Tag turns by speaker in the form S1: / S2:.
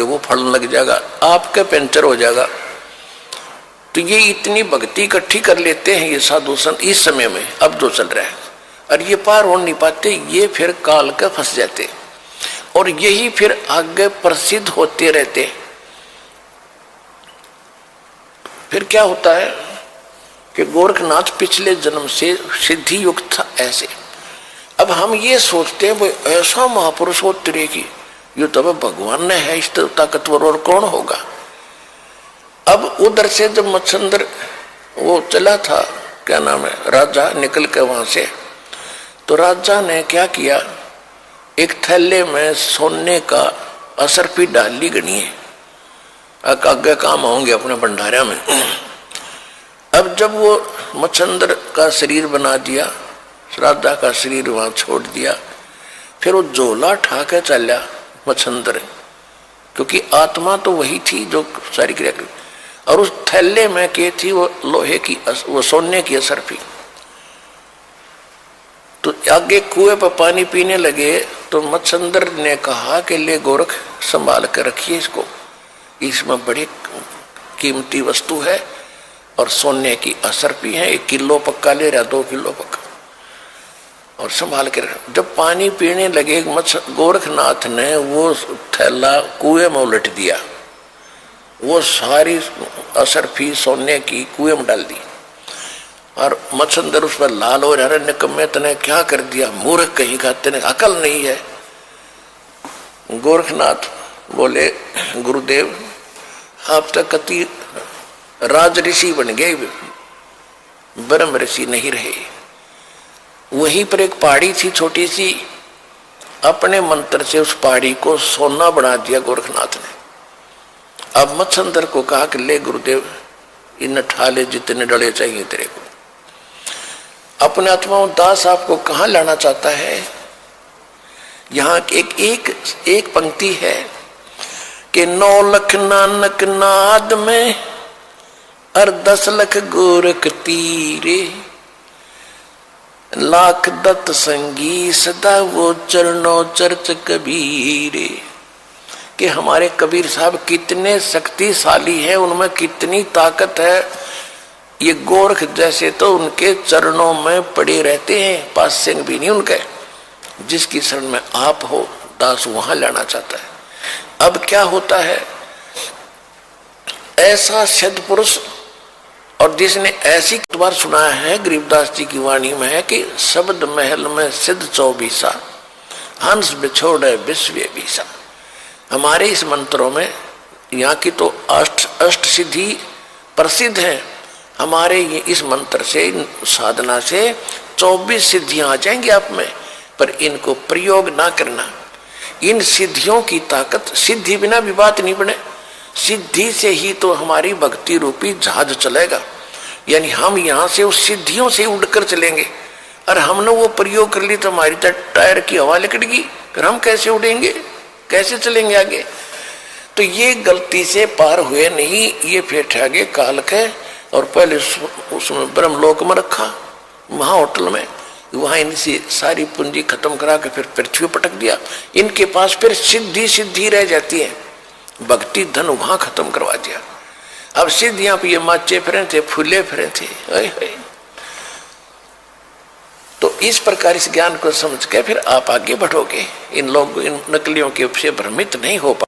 S1: वो फल लग जाएगा, आपका पंचर हो जाएगा। तो ये इतनी भक्ति इकट्ठी कर लेते हैं ये साधु संत इस समय में, अब जो चल रहा है, और ये पार हो नहीं पाते, ये फिर काल के फंस जाते और यही फिर आगे प्रसिद्ध होते रहते। फिर क्या होता है कि गोरखनाथ पिछले जन्म से सिद्धि युक्त था ऐसे। अब हम ये सोचते हैं वो ऐसा महापुरुष हो तेरे की, ये तो भगवान ने है, इस ताकतवर और कौन होगा। अब उधर से जब मच्छंदर वो चला था, क्या नाम है, राजा निकल के वहां से, तो राजा ने क्या किया, एक थैले में सोने का असरफी डाली गणी है, आगे काम होंगे अपने भंडारा में। अब जब वो मच्छंदर का शरीर बना दिया, राजा का शरीर वहां छोड़ दिया, फिर वो झोला ठा के चला मच्छंदर, क्योंकि आत्मा तो वही थी जो सारी क्रिया कर, और उस थैले में के थी वो लोहे की, वो सोने की असरफी। तो आगे कुएं पर पानी पीने लगे तो मच्छंदर ने कहा कि ले गोरख संभाल कर रखिए इसको, इसमें बड़ी कीमती वस्तु है और सोने की असरफी है, 1 किलो पक्का ले रहा, 2 किलो पक्का, और संभाल कर। जब पानी पीने लगे गोरखनाथ ने वो थैला कुएं में उलट दिया, वो सारी असरफी सोने की कुएं में डाल दी, और मच्छंदर उस पर लाल हो रहा, निकम्मे तने क्या कर दिया, मूर्ख कहीं का, तेने अकल नहीं है। गोरखनाथ बोले गुरुदेव आप तो कति राज ऋषि बन गए, ब्रह्म ऋषि नहीं रहे। वहीं पर एक पहाड़ी थी छोटी सी, अपने मंत्र से उस पहाड़ी को सोना बना दिया गोरखनाथ ने। अब मच्छंदर को कहा कि ले गुरुदेव इन ठाले जितने डले चाहिए तेरे को। अपने आत्मा दास आपको कहाँ लाना चाहता है। यहाँ एक पंक्ति है कि 9 लख नानक नाद में और 10 लख गोरख तीरे, लाख दत्त संगी सदा वो चरणों चर्च कबीरे। कि हमारे कबीर साहब कितने शक्तिशाली हैं, उनमें कितनी ताकत है। ये गोरख जैसे तो उनके चरणों में पड़े रहते हैं, पास सिंह भी नहीं उनके। जिसकी शरण में आप हो दास वहां लाना चाहता है। अब क्या होता है, ऐसा सिद्ध पुरुष, और जिसने ऐसी बार सुना है गरीबदास जी की वाणी में है कि शब्द महल में सिद्ध 24 हंस बिछोड़े विश्व बीसा। हमारे इस मंत्रों में यहाँ की तो अष्ट सिद्धि प्रसिद्ध है। हमारे ये इस मंत्र से, साधना से 24 सिद्धियां आ जाएंगी आप में, पर इनको प्रयोग ना करना। इन सिद्धियों की ताकत, सिद्धि बिना भी बात नहीं बने, सिद्धि से ही तो हमारी भक्ति रूपी जहाज चलेगा। यानी हम यहाँ से उस सिद्धियों से उड़कर चलेंगे, और हमने वो प्रयोग कर ली तो हमारी तो टायर की हवा निकलेगी, फिर हम कैसे उड़ेंगे, कैसे चलेंगे आगे। तो ये गलती से पार हुए नहीं, ये फेंटे आगे काल के, और पहले उसमें ब्रह्मलोक में रखा, वहां होटल में, वहां इनसे सारी पूंजी खत्म करा के फिर पृथ्वी पटक दिया। इनके पास फिर सिद्धि रह जाती है, भक्ति धन वहां खत्म करवा दिया। अब सिद्धियां पे ये माचे फिरे थे, फूले फिरे थे। तो इस प्रकार इस ज्ञान को समझ के फिर आप आगे बढ़ोगे। इन लोग इन नकलियों के से भ्रमित नहीं हो पा